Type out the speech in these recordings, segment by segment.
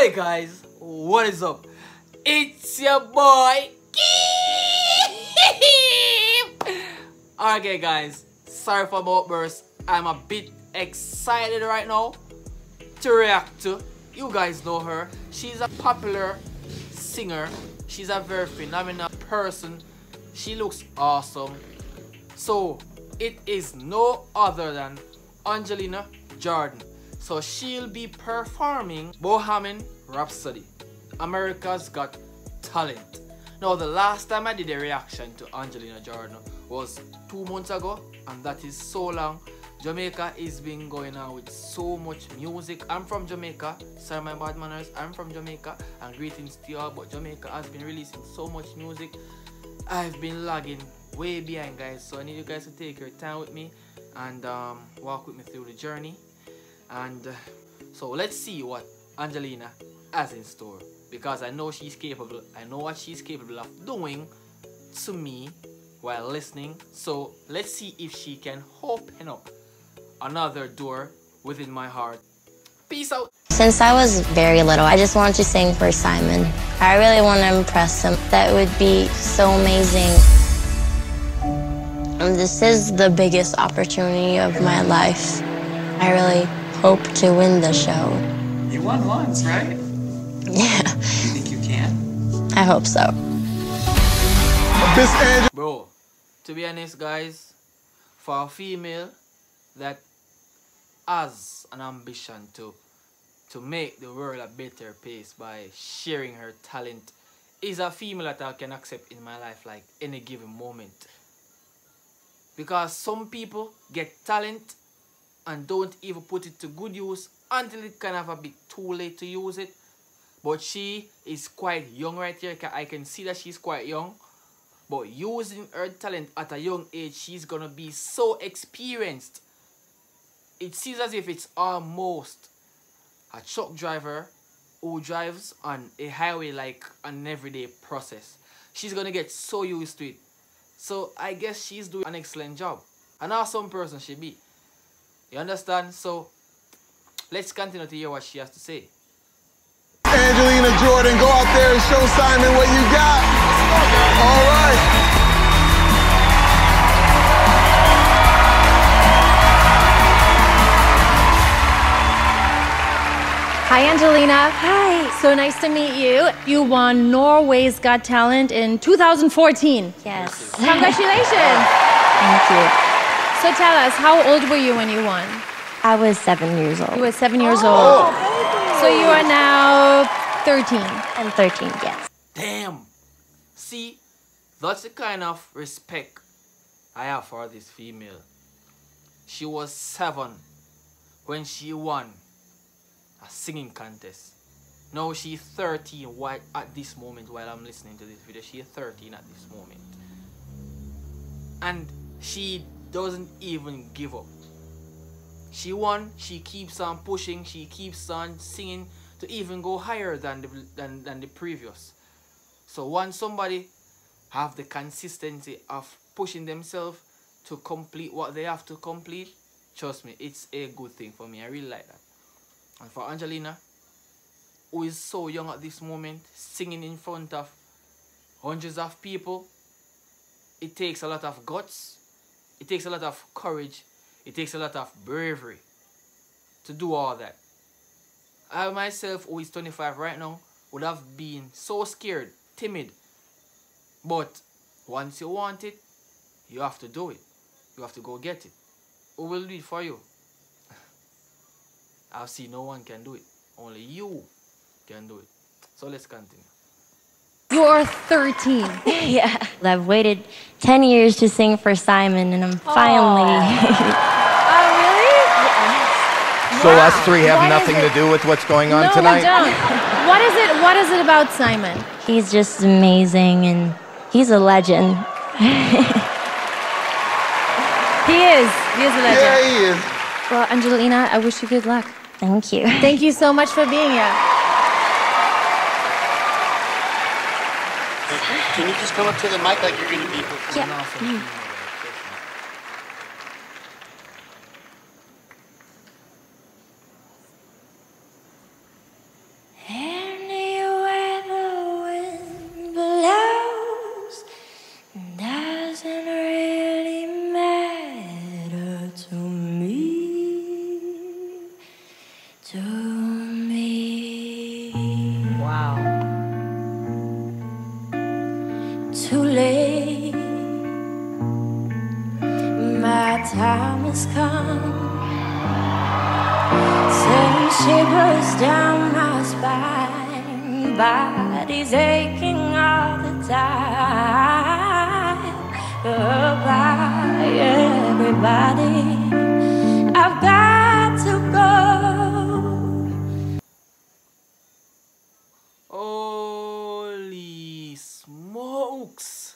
Hey guys, what is up? It's your boy Keem. Okay guys, sorry for my outburst. I'm a bit excited right now to react to. You guys know her. She's a popular singer. She's a very phenomenal person. She looks awesome. So it is no other than Angelina Jordan. So she'll be performing Bohemian Rhapsody, America's Got Talent. Now the last time I did a reaction to Angelina Jordan was 2 months ago, and that is so long. Jamaica is been going on with so much music. I'm from Jamaica, sorry my bad manners, I'm from Jamaica, and greetings to y'all, but Jamaica has been releasing so much music. I've been lagging way behind guys, so I need you guys to take your time with me and walk with me through the journey. And so let's see what Angelina has in store, because I know she's capable. I know what she's capable of doing to me while listening. So let's see if she can open up another door within my heart. Peace out. Since I was very little, I just wanted to sing for Simon. I really want to impress him. That would be so amazing. And this is the biggest opportunity of my life. I really hope to win the show. You won once, right? Yeah. You think you can? I hope so. Bro, to be honest guys, for a female that has an ambition to make the world a better place by sharing her talent, is a female that I can accept in my life like any given moment. Because some people get talent and don't even put it to good use until it kind of a bit too late to use it. But she is quite young right here. I can see that she's quite young. But using her talent at a young age, she's gonna be so experienced. It seems as if it's almost a truck driver who drives on a highway like an everyday process. She's gonna get so used to it. So I guess she's doing an excellent job. An awesome person she be. You understand? So let's continue to hear what she has to say. Angelina Jordan, go out there and show Simon what you got. All right. Hi, Angelina. Hi. So nice to meet you. You won Norway's Got Talent in 2014. Yes. Congratulations. Thank you. So tell us, how old were you when you won? I was 7 years old. You were 7 years old. So you are now 13. And 13, yes. Damn. See, that's the kind of respect I have for this female. She was 7 when she won a singing contest. Now she's 13 at this moment while I'm listening to this video. She's 13 at this moment. And she doesn't even give up. She won, she keeps on pushing, she keeps on singing to even go higher than the previous. So once somebody have the consistency of pushing themselves to complete what they have to complete, trust me, it's a good thing for me. I really like that. And for Angelina, who is so young at this moment, singing in front of hundreds of people, it takes a lot of guts, it takes a lot of courage, it takes a lot of bravery to do all that. I myself, who is 25 right now, would have been so scared, timid. But once you want it, you have to do it. You have to go get it. Who will do it for you? I've seen no one can do it. Only you can do it. So let's continue. You are 13. Yeah. I've waited 10 years to sing for Simon, and I'm finally... Oh, really? So us three have nothing to do with what's going on tonight? No, we don't. What is it about Simon? He's just amazing, and he's a legend. He is a legend. Yeah, he is. Well, Angelina, I wish you good luck. Thank you. Thank you so much for being here. Can you just come up to the mic like you're going to be? Yeah. Hey. time has come. Sudden shivers down my spine, body's aching all the time. Goodbye, everybody, I've got to go. Holy smokes!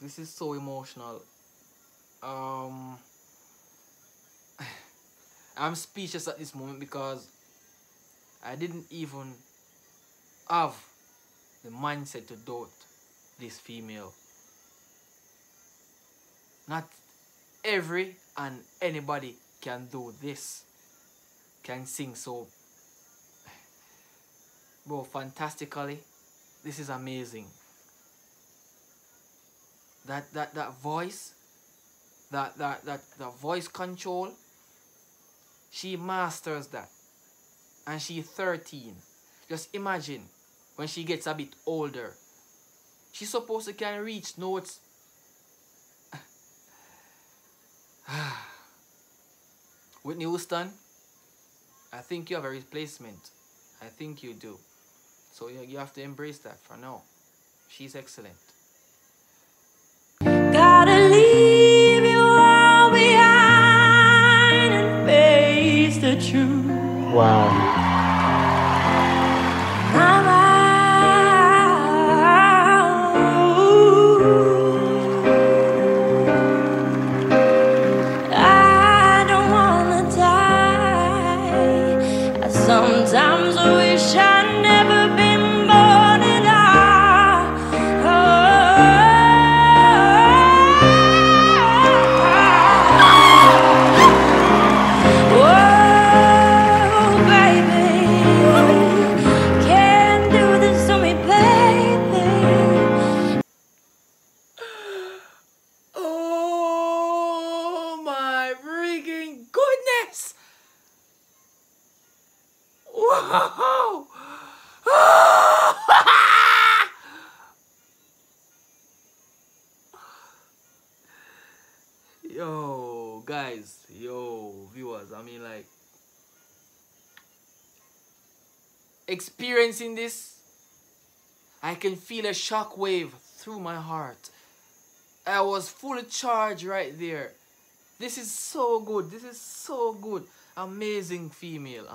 This is so emotional. I'm speechless at this moment because I didn't even have the mindset to doubt this female. Not every and anybody can do this, can sing so, bro, fantastically. This is amazing. That voice, that voice control, she masters that, and she's 13. Just imagine when she gets a bit older, she's supposed to can reach notes. Whitney Houston, I think you have a replacement. I think you do. So you have to embrace that for now. She's excellent. Gotta leave you all behind and face the truth. Wow. I don't wanna die. I sometimes wish I'd never been born at all. Oh, baby, can't do this to me, baby. Oh my freaking goodness! Wow! Yo, guys, yo, viewers, I mean, like, experiencing this, I can feel a shockwave through my heart. I was fully charged right there. This is so good. This is so good. Amazing female.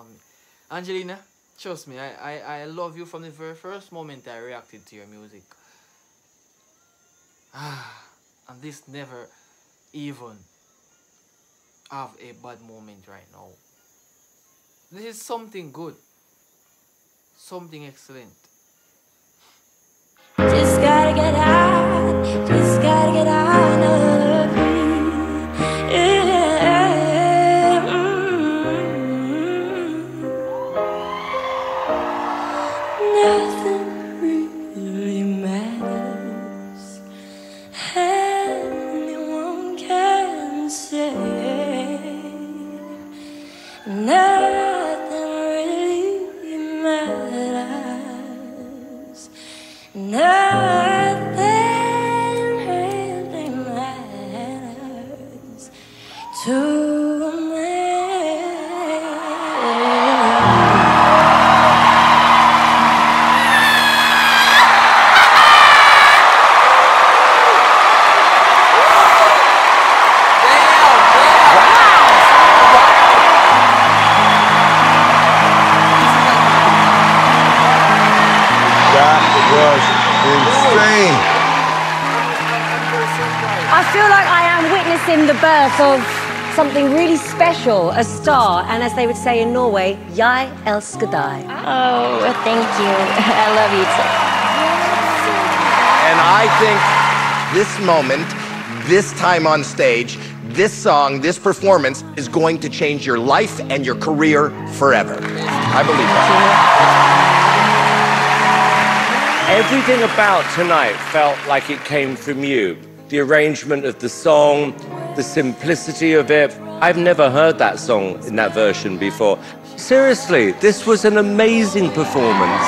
Angelina, trust me, I love you from the very first moment I reacted to your music. And this never even have a bad moment right now. This is something good. Something excellent. Just gotta get out, just gotta get out of here. Yeah. Nothing really matters. Anyone can say. Nothing really matters. Nothing really matters to me. Insane. I feel like I am witnessing the birth of something really special, a star, and as they would say in Norway, jeg elsker deg. Oh, thank you. I love you too. And I think this moment, this time on stage, this song, this performance is going to change your life and your career forever. I believe that. Everything about tonight felt like it came from you. The arrangement of the song, the simplicity of it. I've never heard that song in that version before. Seriously, this was an amazing performance.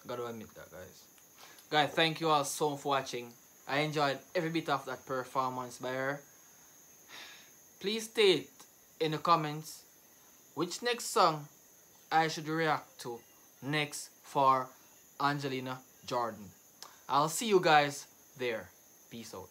Gotta admit that, guys. Guys, thank you all so much for watching. I enjoyed every bit of that performance by her. Please state in the comments which next song I should react to next for Angelina Jordan. I'll see you guys there. Peace out.